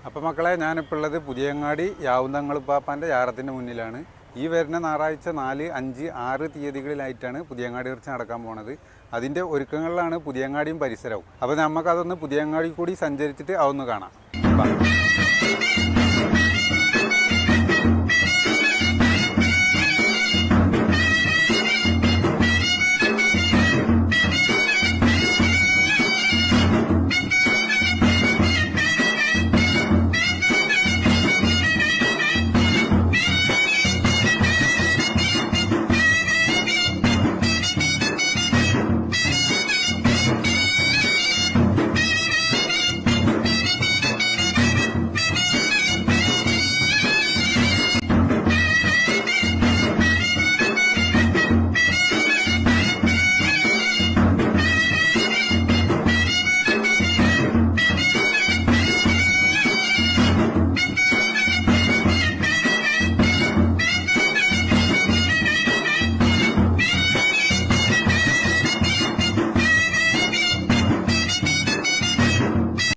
അപ്പോൾ മക്കളെ, ഞാനിപ്പോൾ ഉള്ളത് പുതിയങ്ങാടി യാവുന്തങ്ങളുപ്പാപ്പാൻ്റെ യാറത്തിൻ്റെ മുന്നിലാണ്. ഈ വരുന്ന ഞായറാഴ്ച 4, 5, 6 തീയതികളിലായിട്ടാണ് പുതിയങ്ങാടി ഇറച്ചി നടക്കാൻ പോണത്. അതിൻ്റെ ഒരുക്കങ്ങളിലാണ് പുതിയങ്ങാടിയും പരിസരവും. അപ്പോൾ നമുക്കതൊന്ന് പുതിയങ്ങാടി കൂടി സഞ്ചരിച്ചിട്ട് അതൊന്ന് കാണാം.